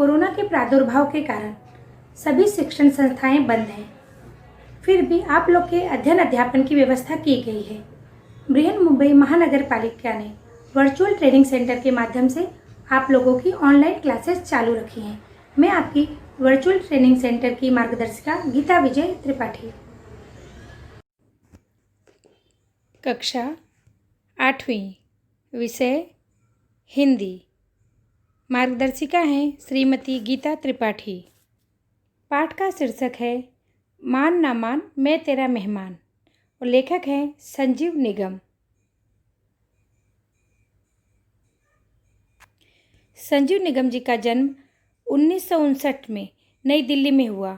Corona के प्रादुर्भाव के कारण सभी शिक्षण संस्थाएं बंद हैं। फिर भी आप लोग के अध्ययन अध्यापन की व्यवस्था की गई है। बृहन्मुंबई महानगर पालिका ने वर्चुअल ट्रेनिंग सेंटर के माध्यम से आप लोगों की ऑनलाइन क्लासेस चालू रखी हैं। मैं आपकी वर्चुअल ट्रेनिंग सेंटर की मार्गदर्शिका गीता विजय त्रिपाठी। कक्षा 8वीं, विषय हिंदी। मार्गदर्शिका हैं श्रीमती गीता त्रिपाठी। पाठ का शीर्षक है मान ना मान मैं तेरा मेहमान और लेखक हैं संजीव निगम। संजीव निगम जी का जन्म 1959 में नई दिल्ली में हुआ।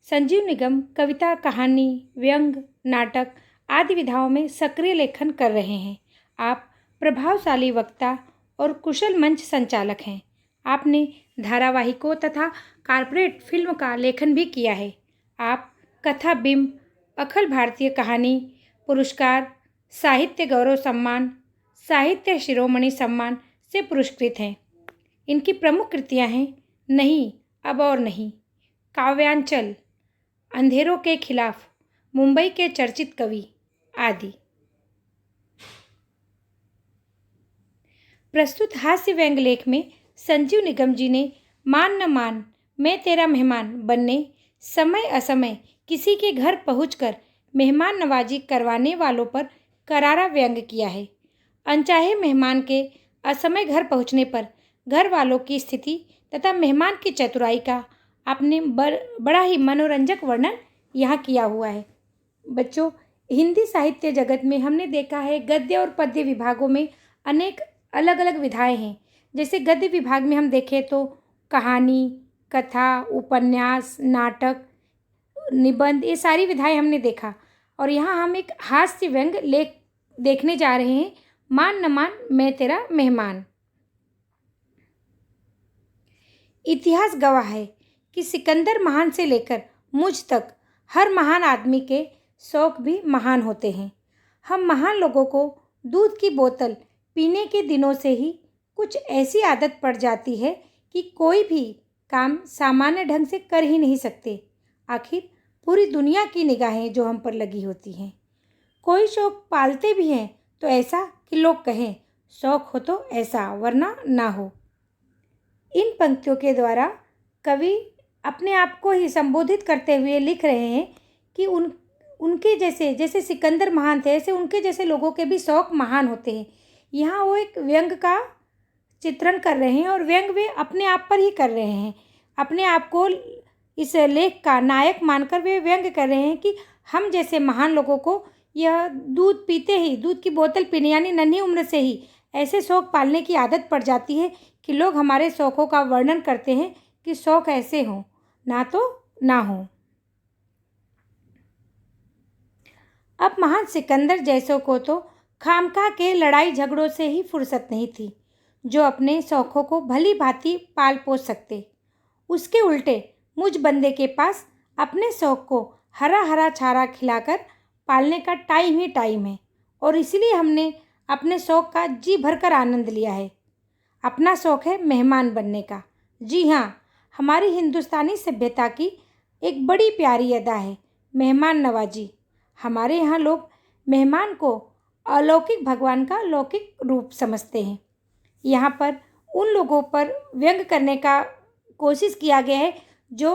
संजीव निगम कविता, कहानी, व्यंग, नाटक आदि विधाओं में सक्रिय लेखन कर रहे हैं। आप प्रभावशाली वक्ता और कुशल मंच संचालक हैं। आपने धारावाहिकों तथा कॉर्पोरेट फिल्म का लेखन भी किया है। आप कथा बिंब, अखिल भारतीय कहानी पुरस्कार, साहित्य गौरव सम्मान, साहित्य शिरोमणि सम्मान से पुरस्कृत हैं। इनकी प्रमुख कृतियां हैं नहीं, अब और नहीं, काव्यांचल, अंधेरों के खिलाफ, मुंबई के चर्चित कवि आदि। प्रस्तुत हास्य व्यंग लेख में संजीव निगम जी ने मान न मान मैं तेरा मेहमान बनने, समय असमय किसी के घर पहुंचकर मेहमान नवाजी करवाने वालों पर करारा व्यंग किया है। अनचाहे मेहमान के असमय घर पहुंचने पर घर वालों की स्थिति तथा मेहमान की चतुराई का आपने बड़ा ही मनोरंजक वर्णन यहाँ किया हुआ है। बच्चों, हिंदी साहित्य जगत में हमने देखा है गद्य और पद्य विभागों में अनेक अलग अलग विधाएं हैं। जैसे गद्य विभाग में हम देखें तो कहानी, कथा, उपन्यास, नाटक, निबंध, ये सारी विधाएं हमने देखा। और यहाँ हम एक हास्य व्यंग लेख देखने जा रहे हैं, मान न मान मैं तेरा मेहमान। इतिहास गवाह है कि सिकंदर महान से लेकर मुझ तक हर महान आदमी के शौक भी महान होते हैं। हम महान लोगों को दूध की बोतल पीने के दिनों से ही कुछ ऐसी आदत पड़ जाती है कि कोई भी काम सामान्य ढंग से कर ही नहीं सकते। आखिर पूरी दुनिया की निगाहें जो हम पर लगी होती हैं। कोई शौक पालते भी हैं तो ऐसा कि लोग कहें शौक हो तो ऐसा, वरना ना हो। इन पंक्तियों के द्वारा कवि अपने आप को ही संबोधित करते हुए लिख रहे हैं कि उनके जैसे सिकंदर महान थे, ऐसे उनके जैसे लोगों के भी शौक महान होते हैं। यहाँ वो एक व्यंग का चित्रण कर रहे हैं और व्यंग वे अपने आप पर ही कर रहे हैं। अपने आप को इस लेख का नायक मानकर वे व्यंग कर रहे हैं कि हम जैसे महान लोगों को यह दूध पीते ही, दूध की बोतल पीने यानी नन्ही उम्र से ही ऐसे शौक पालने की आदत पड़ जाती है कि लोग हमारे शौकों का वर्णन करते हैं कि शौक ऐसे हों, ना तो ना हो। अब महान सिकंदर जैसों को तो खामखा के लड़ाई झगड़ों से ही फुर्सत नहीं थी, जो अपने शौकों को भली भांति पाल पोस सकते। उसके उल्टे मुझ बंदे के पास अपने शौक को हरा हरा चारा खिलाकर पालने का टाइम ही टाइम है, और इसलिए हमने अपने शौक का जी भरकर आनंद लिया है। अपना शौक है मेहमान बनने का। जी हाँ, हमारी हिंदुस्तानी सभ्यता की एक बड़ी प्यारी अदा है मेहमान नवाजी। हमारे यहाँ लोग मेहमान को अलौकिक भगवान का लौकिक रूप समझते हैं। यहाँ पर उन लोगों पर व्यंग करने का कोशिश किया गया है जो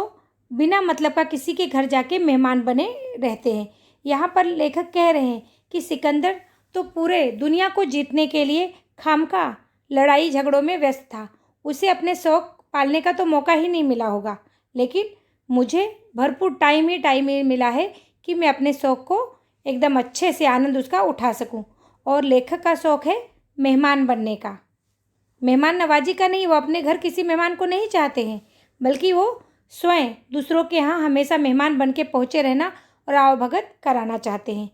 बिना मतलब का किसी के घर जाके मेहमान बने रहते हैं। यहाँ पर लेखक कह रहे हैं कि सिकंदर तो पूरे दुनिया को जीतने के लिए खामखा लड़ाई झगड़ों में व्यस्त था। उसे अपने शौक पालने का तो मौका ही नहीं मिला होगा, लेकिन मुझे भरपूर टाइम ही मिला है कि मैं अपने शौक को एकदम अच्छे से आनंद उसका उठा सकूं। और लेखक का शौक है मेहमान बनने का, मेहमान नवाजी का नहीं। वो अपने घर किसी मेहमान को नहीं चाहते हैं, बल्कि वो स्वयं दूसरों के यहाँ हमेशा मेहमान बन के पहुँचे रहना और आवभगत कराना चाहते हैं।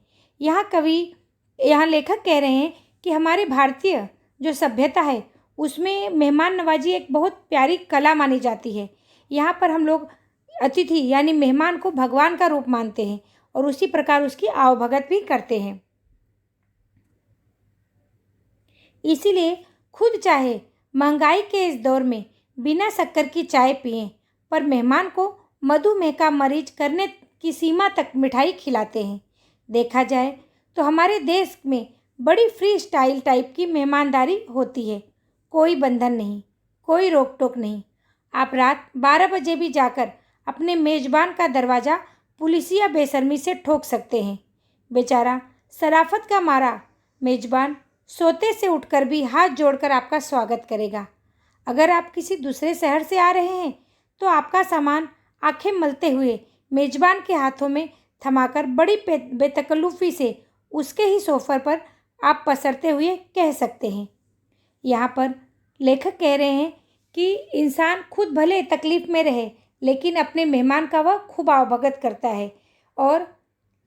यहाँ लेखक कह रहे हैं कि हमारे भारतीय जो सभ्यता है उसमें मेहमान नवाजी एक बहुत प्यारी कला मानी जाती है। यहाँ पर हम लोग अतिथि यानी मेहमान को भगवान का रूप मानते हैं और उसी प्रकार उसकी आवभगत भी करते हैं। इसीलिए खुद चाहे महंगाई के इस दौर में बिना शक्कर की चाय पिएं, पर मेहमान को मधुमेह का मरीज करने की सीमा तक मिठाई खिलाते हैं। देखा जाए तो हमारे देश में बड़ी फ्री स्टाइल टाइप की मेहमानदारी होती है। कोई बंधन नहीं, कोई रोक टोक नहीं। आप रात 12 बजे भी जाकर अपने मेजबान का दरवाज़ा पुलिसिया बेशर्मी से ठोक सकते हैं। बेचारा शराफत का मारा मेजबान सोते से उठकर भी हाथ जोड़कर आपका स्वागत करेगा। अगर आप किसी दूसरे शहर से आ रहे हैं तो आपका सामान आंखें मलते हुए मेजबान के हाथों में थमाकर बड़ी बेतकल्लुफ़ी से उसके ही सोफे पर आप पसरते हुए कह सकते हैं। यहाँ पर लेखक कह रहे हैं कि इंसान खुद भले तकलीफ़ में रहे, लेकिन अपने मेहमान का वह खूब आवभगत करता है। और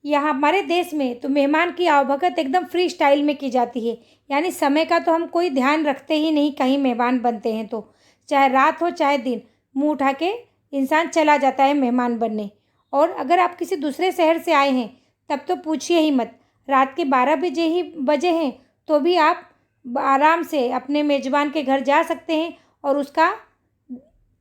यहाँ हमारे देश में तो मेहमान की आवभगत एकदम फ्री स्टाइल में की जाती है। यानी समय का तो हम कोई ध्यान रखते ही नहीं, कहीं मेहमान बनते हैं तो चाहे रात हो चाहे दिन, मुंह उठा के इंसान चला जाता है मेहमान बनने। और अगर आप किसी दूसरे शहर से आए हैं तब तो पूछिए ही मत। रात के 12 बजे हैं तो भी आप आराम से अपने मेज़बान के घर जा सकते हैं और उसका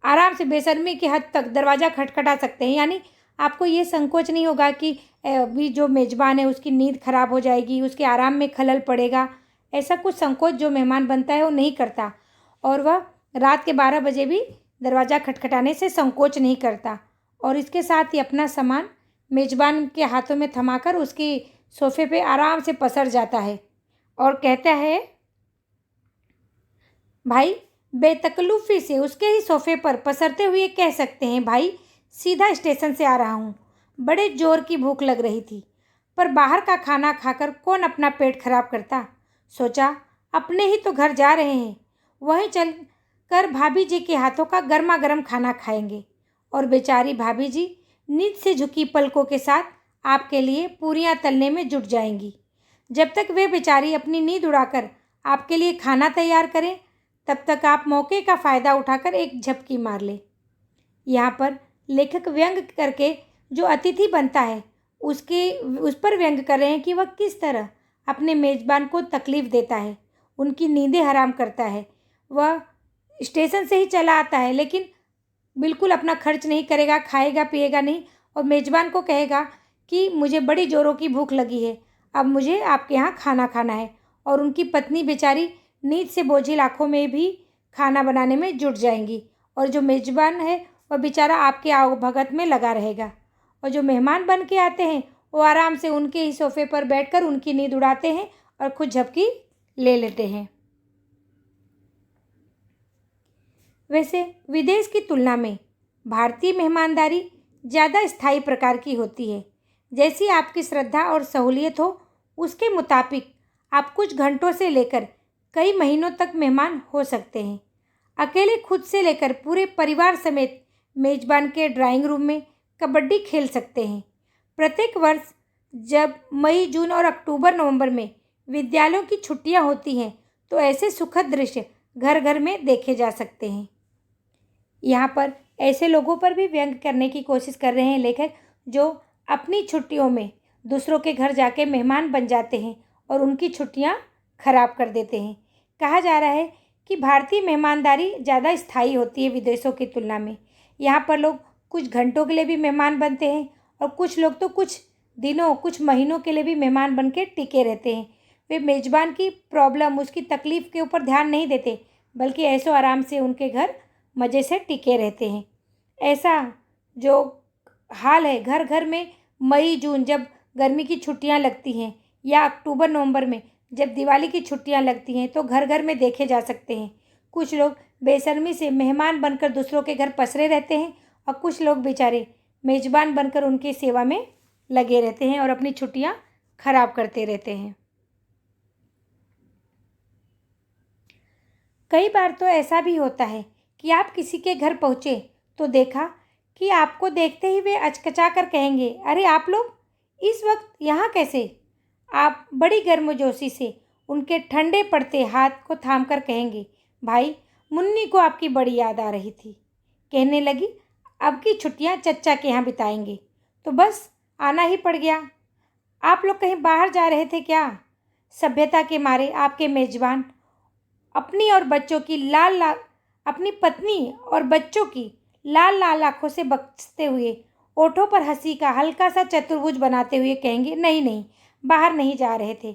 आराम से बेशर्मी की हद तक दरवाज़ा खटखटा सकते हैं। यानी आपको ये संकोच नहीं होगा कि अभी जो मेज़बान है उसकी नींद खराब हो जाएगी, उसके आराम में खलल पड़ेगा। ऐसा कुछ संकोच जो मेहमान बनता है वो नहीं करता, और वह रात के 12 बजे भी दरवाज़ा खटखटाने से संकोच नहीं करता। और इसके साथ ही अपना सामान मेज़बान के हाथों में थमाकर उसकी सोफ़े पे आराम से पसर जाता है और कहता है, भाई बेतकल्लुफ़ी से उसके ही सोफ़े पर पसरते हुए कह सकते हैं, भाई सीधा स्टेशन से आ रहा हूँ, बड़े ज़ोर की भूख लग रही थी, पर बाहर का खाना खाकर कौन अपना पेट खराब करता। सोचा अपने ही तो घर जा रहे हैं, वहीं चल कर भाभी जी के हाथों का गर्मा गर्म खाना खाएंगे। और बेचारी भाभी जी नींद से झुकी पलकों के साथ आपके लिए पूरियां तलने में जुट जाएंगी। जब तक वे बेचारी अपनी नींद उड़ाकर आपके लिए खाना तैयार करें, तब तक आप मौके का फ़ायदा उठाकर एक झपकी मार लें। यहाँ पर लेखक व्यंग करके जो अतिथि बनता है उस पर व्यंग कर रहे हैं कि वह किस तरह अपने मेज़बान को तकलीफ़ देता है, उनकी नींदें हराम करता है। वह स्टेशन से ही चला आता है लेकिन बिल्कुल अपना खर्च नहीं करेगा, खाएगा पिएगा नहीं, और मेज़बान को कहेगा कि मुझे बड़ी ज़ोरों की भूख लगी है, अब मुझे आपके यहाँ खाना खाना है। और उनकी पत्नी बेचारी नींद से बोझिल आँखों में भी खाना बनाने में जुट जाएंगी, और जो मेज़बान है वह बेचारा आपके आवभगत में लगा रहेगा। और जो मेहमान बन के आते हैं वो आराम से उनके ही सोफ़े पर बैठकर उनकी नींद उड़ाते हैं और खुद झपकी ले लेते हैं। वैसे विदेश की तुलना में भारतीय मेहमानदारी ज़्यादा स्थायी प्रकार की होती है। जैसी आपकी श्रद्धा और सहूलियत हो उसके मुताबिक आप कुछ घंटों से लेकर कई महीनों तक मेहमान हो सकते हैं। अकेले खुद से लेकर पूरे परिवार समेत मेज़बान के ड्राइंग रूम में कबड्डी खेल सकते हैं। प्रत्येक वर्ष जब मई, जून और अक्टूबर, नवंबर में विद्यालयों की छुट्टियां होती हैं तो ऐसे सुखद दृश्य घर घर में देखे जा सकते हैं। यहाँ पर ऐसे लोगों पर भी व्यंग करने की कोशिश कर रहे हैं लेखक, जो अपनी छुट्टियों में दूसरों के घर जाके मेहमान बन जाते हैं और उनकी छुट्टियाँ खराब कर देते हैं। कहा जा रहा है कि भारतीय मेहमानदारी ज़्यादा स्थायी होती है विदेशों की तुलना में। यहाँ पर लोग कुछ घंटों के लिए भी मेहमान बनते हैं और कुछ लोग तो कुछ दिनों, कुछ महीनों के लिए भी मेहमान बन के टिके रहते हैं। वे मेज़बान की प्रॉब्लम, उसकी तकलीफ़ के ऊपर ध्यान नहीं देते, बल्कि ऐसो आराम से उनके घर मज़े से टिके रहते हैं। ऐसा जो हाल है घर घर में मई, जून जब गर्मी की छुट्टियां लगती हैं, या अक्टूबर, नवंबर में जब दिवाली की छुट्टियां लगती हैं, तो घर घर में देखे जा सकते हैं। कुछ लोग बेशर्मी से मेहमान बनकर दूसरों के घर पसरे रहते हैं और कुछ लोग बेचारे मेज़बान बनकर उनकी सेवा में लगे रहते हैं और अपनी छुट्टियां खराब करते रहते हैं। कई बार तो ऐसा भी होता है कि आप किसी के घर पहुँचे तो देखा कि आपको देखते ही वे अचकचा कर कहेंगे, अरे आप लोग इस वक्त यहाँ कैसे। आप बड़ी गर्मजोशी से उनके ठंडे पड़ते हाथ को थाम कर कहेंगे, भाई मुन्नी को आपकी बड़ी याद आ रही थी, कहने लगी अब की छुट्टियाँ चच्चा के यहाँ बिताएंगे, तो बस आना ही पड़ गया। आप लोग कहीं बाहर जा रहे थे क्या। सभ्यता के मारे आपके मेज़बान अपनी और बच्चों की अपनी पत्नी और बच्चों की लाल लाल आंखों से बकते हुए, ओठों पर हंसी का हल्का सा चतुर्भुज बनाते हुए कहेंगे, नहीं नहीं, बाहर नहीं जा रहे थे।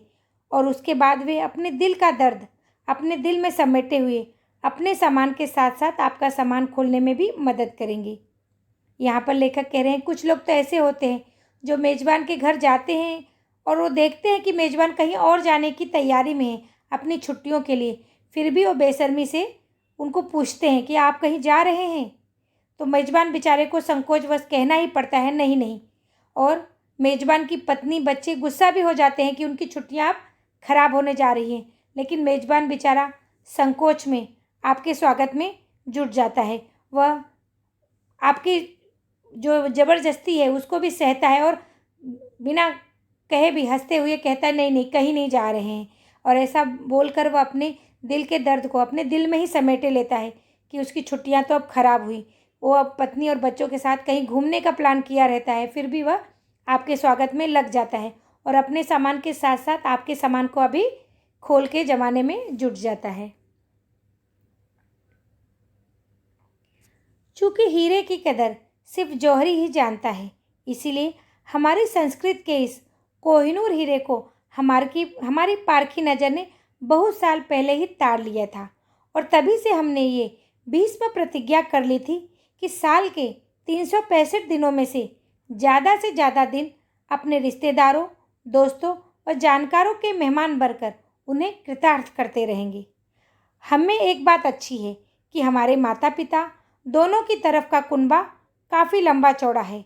और उसके बाद वे अपने दिल का दर्द अपने दिल में समेटे हुए अपने सामान के साथ साथ आपका सामान खोलने में भी मदद करेंगे। यहाँ पर लेखक कह रहे हैं, कुछ लोग तो ऐसे होते हैं जो मेज़बान के घर जाते हैं और वो देखते हैं कि मेज़बान कहीं और जाने की तैयारी में है अपनी छुट्टियों के लिए, फिर भी वो बेशर्मी से उनको पूछते हैं कि आप कहीं जा रहे हैं। तो मेज़बान बेचारे को संकोचवश कहना ही पड़ता है, नहीं नहीं। और मेज़बान की पत्नी बच्चे गुस्सा भी हो जाते हैं कि उनकी छुट्टियां अब खराब होने जा रही हैं, लेकिन मेज़बान बेचारा संकोच में आपके स्वागत में जुट जाता है। वह आपकी जो ज़बरदस्ती है उसको भी सहता है और बिना कहे भी हंसते हुए कहता है, नहीं नहीं, कहीं नहीं जा रहे हैं। और ऐसा बोलकर वह अपने दिल के दर्द को अपने दिल में ही समेटे लेता है कि उसकी छुट्टियां तो अब खराब हुई। वो अब पत्नी और बच्चों के साथ कहीं घूमने का प्लान किया रहता है, फिर भी वह आपके स्वागत में लग जाता है और अपने सामान के साथ साथ आपके सामान को अभी खोल के जमाने में जुट जाता है। चूँकि हीरे की कदर सिर्फ जौहरी ही जानता है, इसीलिए हमारी संस्कृत के इस कोहिनूर हीरे को हमारी पारखी नज़र ने बहुत साल पहले ही ताड़ लिया था। और तभी से हमने ये भीष्म प्रतिज्ञा कर ली थी कि साल के 365 दिनों में से ज़्यादा दिन अपने रिश्तेदारों, दोस्तों और जानकारों के मेहमान बनकर उन्हें कृतार्थ करते रहेंगे। हमें एक बात अच्छी है कि हमारे माता पिता दोनों की तरफ का कुनबा काफ़ी लंबा चौड़ा है।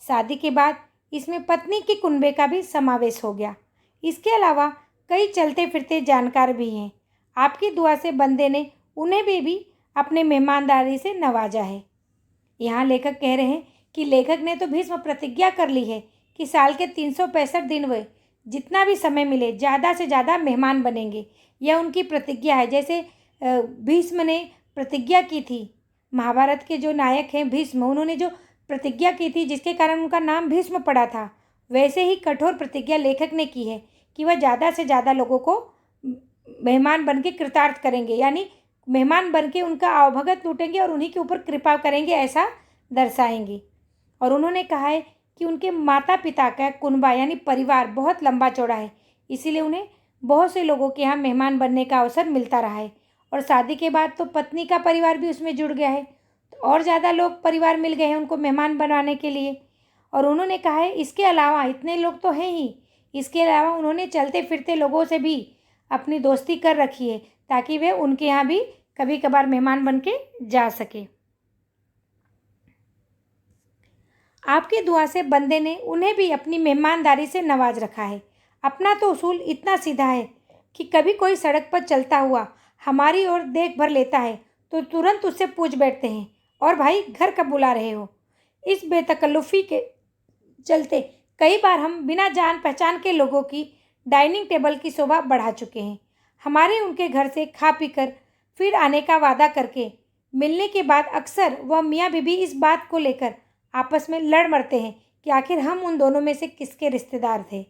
शादी के बाद इसमें पत्नी के कुनबे का भी समावेश हो गया। इसके अलावा कई चलते फिरते जानकार भी हैं। आपकी दुआ से बंदे ने उन्हें भी अपने मेहमानदारी से नवाजा है। यहाँ लेखक कह रहे हैं कि लेखक ने तो भीष्म प्रतिज्ञा कर ली है कि साल के 365 दिन वे जितना भी समय मिले ज़्यादा से ज़्यादा मेहमान बनेंगे। यह उनकी प्रतिज्ञा है। जैसे भीष्म ने प्रतिज्ञा की थी, महाभारत के जो नायक हैं भीष्म, उन्होंने जो प्रतिज्ञा की थी जिसके कारण उनका नाम भीष्म पड़ा था, वैसे ही कठोर प्रतिज्ञा लेखक ने की है कि वह ज़्यादा से ज़्यादा लोगों को मेहमान बन के कृतार्थ करेंगे, यानी मेहमान बन के उनका आवभगत लूटेंगे और उन्हीं के ऊपर कृपा करेंगे, ऐसा दर्शाएंगे। और उन्होंने कहा है कि उनके माता पिता का कुनबा यानी परिवार बहुत लंबा चौड़ा है, इसीलिए उन्हें बहुत से लोगों के यहाँ मेहमान बनने का अवसर मिलता रहा है। और शादी के बाद तो पत्नी का परिवार भी उसमें जुड़ गया है, तो और ज़्यादा लोग परिवार मिल गए हैं उनको मेहमान बनाने के लिए। और उन्होंने कहा है इसके अलावा इतने लोग तो हैं ही, इसके अलावा उन्होंने चलते फिरते लोगों से भी अपनी दोस्ती कर रखी है ताकि वे उनके यहाँ भी कभी कभार मेहमान बन के जा सके। आपकी दुआ से बंदे ने उन्हें भी अपनी मेहमानदारी से नवाज रखा है। अपना तो उसूल इतना सीधा है कि कभी कोई सड़क पर चलता हुआ हमारी ओर देख भर लेता है तो तुरंत उससे पूछ बैठते हैं, और भाई घर कब बुला रहे हो। इस बेतकल्लुफ़ी के चलते कई बार हम बिना जान पहचान के लोगों की डाइनिंग टेबल की शोभा बढ़ा चुके हैं। हमारे उनके घर से खा पी कर फिर आने का वादा करके मिलने के बाद अक्सर वह मियाँ बीबी इस बात को लेकर आपस में लड़ मरते हैं कि आखिर हम उन दोनों में से किसके रिश्तेदार थे।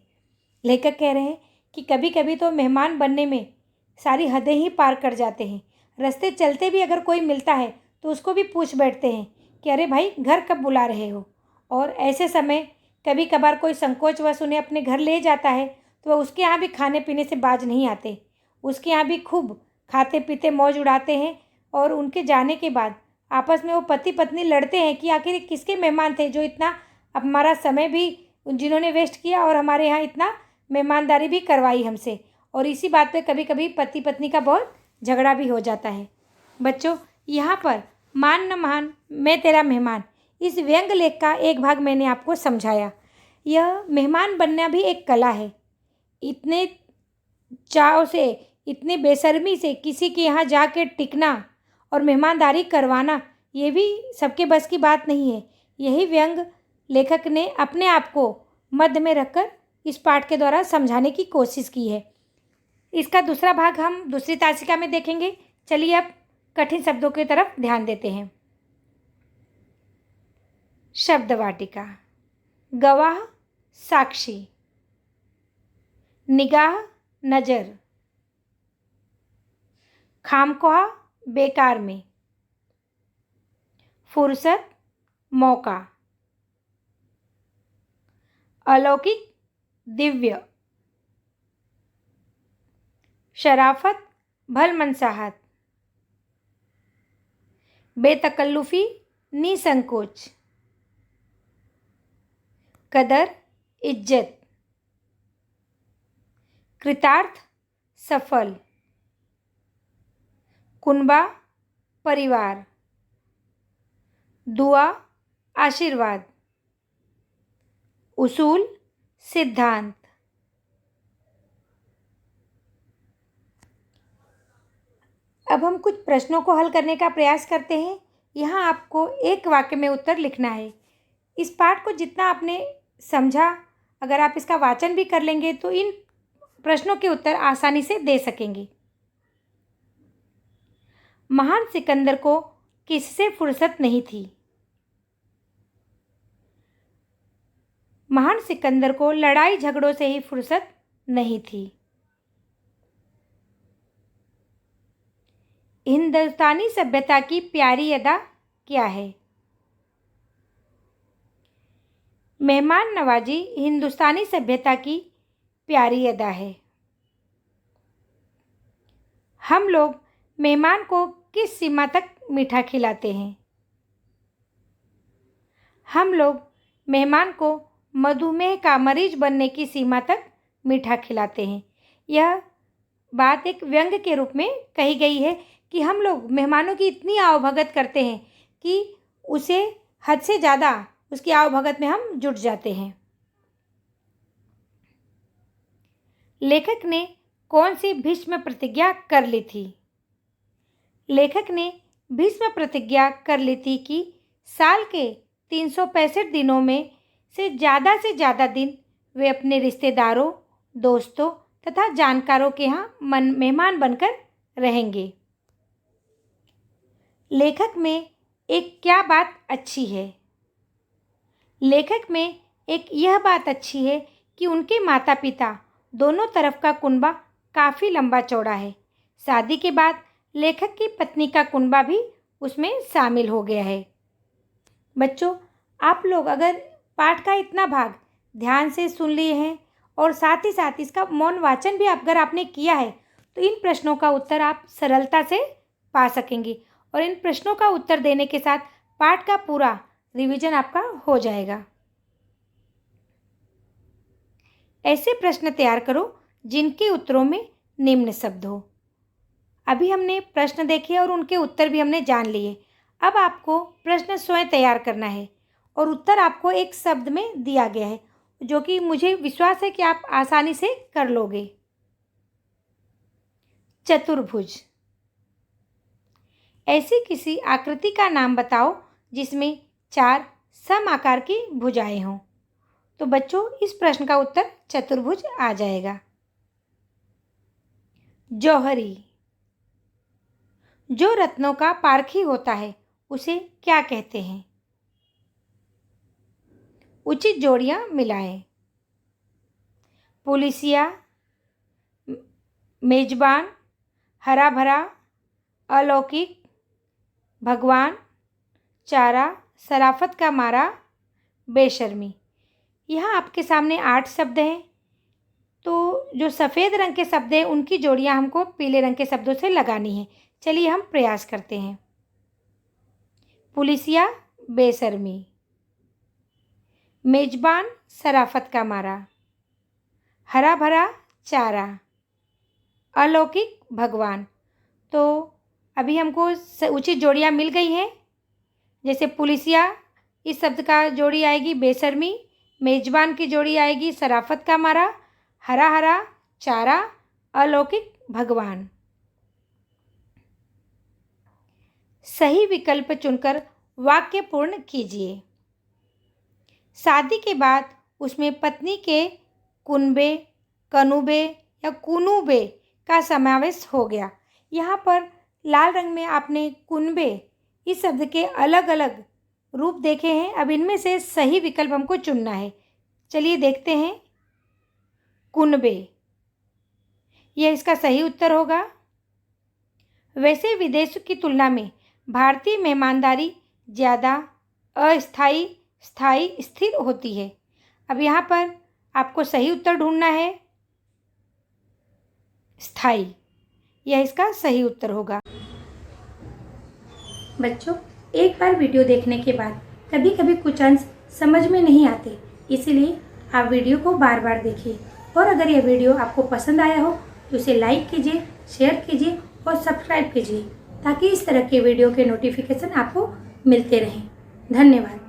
लेखक कह रहे हैं कि कभी कभी तो मेहमान बनने में सारी हदें ही पार कर जाते हैं। रास्ते चलते भी अगर कोई मिलता है तो उसको भी पूछ बैठते हैं कि अरे भाई घर कब बुला रहे हो। और ऐसे समय कभी कभार कोई संकोचवश उन्हें अपने घर ले जाता है तो वह उसके यहाँ भी खाने पीने से बाज नहीं आते, उसके यहाँ भी खूब खाते पीते मौज उड़ाते हैं। और उनके जाने के बाद आपस में वो पति पत्नी लड़ते हैं कि आखिर किसके मेहमान थे जो इतना हमारा समय भी जिन्होंने वेस्ट किया और हमारे यहाँ इतना मेहमानदारी भी करवाई हमसे। और इसी बात पे कभी कभी पति पत्नी का बहुत झगड़ा भी हो जाता है। बच्चों, यहाँ पर मान न मान मैं तेरा मेहमान इस व्यंग लेख का एक भाग मैंने आपको समझाया। यह मेहमान बनना भी एक कला है। इतने चाव से, इतनी बेशर्मी से किसी के यहाँ जाके टिकना और मेहमानदारी करवाना, ये भी सबके बस की बात नहीं है। यही व्यंग लेखक ने अपने आप को मध्य में रखकर इस पाठ के द्वारा समझाने की कोशिश की है। इसका दूसरा भाग हम दूसरी तासिका में देखेंगे। चलिए अब कठिन शब्दों की तरफ ध्यान देते हैं। शब्द वाटिका। गवाह साक्षी, निगाह नज़र, खामख्वाह बेकार में, फुर्सत, मौका। अलौकिक, दिव्य। शराफत, भलमनसाहत। बेतकल्लुफ़ी, निसंकोच। कदर, इज्जत। कृतार्थ, सफल। कुनबा, परिवार। दुआ, आशीर्वाद। उसूल, सिद्धांत। अब हम कुछ प्रश्नों को हल करने का प्रयास करते हैं। यहाँ आपको एक वाक्य में उत्तर लिखना है। इस पाठ को जितना आपने समझा, अगर आप इसका वाचन भी कर लेंगे तो इन प्रश्नों के उत्तर आसानी से दे सकेंगे। महान सिकंदर को किससे फुर्सत नहीं थी? महान सिकंदर को लड़ाई झगड़ों से ही फुर्सत नहीं थी। हिंदुस्तानी सभ्यता की प्यारी अदा क्या है? मेहमान नवाजी हिंदुस्तानी सभ्यता की प्यारी अदा है। हम लोग मेहमान को किस सीमा तक मीठा खिलाते हैं? हम लोग मेहमान को मधुमेह का मरीज बनने की सीमा तक मीठा खिलाते हैं। यह बात एक व्यंग के रूप में कही गई है कि हम लोग मेहमानों की इतनी आवभगत करते हैं कि उसे हद से ज़्यादा उसकी आवभगत में हम जुट जाते हैं। लेखक ने कौन सी भीष्म प्रतिज्ञा कर ली थी? लेखक ने भीष्म प्रतिज्ञा कर ली थी कि साल के 365 दिनों में से ज़्यादा दिन वे अपने रिश्तेदारों, दोस्तों तथा जानकारों के यहाँ मेहमान बनकर रहेंगे। लेखक में एक क्या बात अच्छी है? लेखक में एक यह बात अच्छी है कि उनके माता पिता दोनों तरफ का कुनबा काफ़ी लंबा चौड़ा है। शादी के बाद लेखक की पत्नी का कुनबा भी उसमें शामिल हो गया है। बच्चों, आप लोग अगर पाठ का इतना भाग ध्यान से सुन लिए हैं और साथ ही साथ इसका मौन वाचन भी अगर आपने किया है तो इन प्रश्नों का उत्तर आप सरलता से पा सकेंगे और इन प्रश्नों का उत्तर देने के साथ पाठ का पूरा रिवीजन आपका हो जाएगा। ऐसे प्रश्न तैयार करो जिनके उत्तरों में निम्न शब्द हो। अभी हमने प्रश्न देखे और उनके उत्तर भी हमने जान लिए। अब आपको प्रश्न स्वयं तैयार करना है और उत्तर आपको एक शब्द में दिया गया है, जो कि मुझे विश्वास है कि आप आसानी से कर लोगे। चतुर्भुज। ऐसी किसी आकृति का नाम बताओ जिसमें 4 सम आकार की भुजाएं हों। तो बच्चों, इस प्रश्न का उत्तर चतुर्भुज आ जाएगा। जौहरी। जो रत्नों का पारखी होता है उसे क्या कहते हैं? उचित जोड़ियां मिलाएं। पुलिसिया, मेजबान, हरा भरा, अलौकिक, भगवान, चारा, शराफत का मारा, बेशर्मी। यहाँ आपके सामने 8 शब्द हैं। तो जो सफ़ेद रंग के शब्द हैं उनकी जोड़ियाँ हमको पीले रंग के शब्दों से लगानी है। चलिए हम प्रयास करते हैं। पुलिसिया, बेशर्मी। मेजबान, शराफत का मारा। हरा भरा, चारा। अलौकिक, भगवान। तो अभी हमको उचित जोड़ियाँ मिल गई हैं। जैसे पुलिसिया, इस शब्द का जोड़ी आएगी बेशर्मी। मेजबान की जोड़ी आएगी शराफत का मारा। हरा हरा, चारा, अलौकिक, भगवान। सही विकल्प चुनकर वाक्य पूर्ण कीजिए। शादी के बाद उसमें पत्नी के कुनबे, कनुबे या कुनूबे का समावेश हो गया। यहाँ पर लाल रंग में आपने कुनबे इस शब्द के अलग अलग रूप देखे हैं। अब इनमें से सही विकल्प हमको चुनना है। चलिए देखते हैं। कुनबे, यह इसका सही उत्तर होगा। वैसे विदेश की तुलना में भारतीय मेहमानदारी ज़्यादा अस्थायी, स्थायी, स्थिर होती है। अब यहाँ पर आपको सही उत्तर ढूंढना है। स्थायी, यह इसका सही उत्तर होगा। बच्चों, एक बार वीडियो देखने के बाद कभी कभी कुछ अंश समझ में नहीं आते, इसीलिए आप वीडियो को बार बार देखिए। और अगर यह वीडियो आपको पसंद आया हो तो इसे लाइक कीजिए, शेयर कीजिए और सब्सक्राइब कीजिए, ताकि इस तरह के वीडियो के नोटिफिकेशन आपको मिलते रहें। धन्यवाद।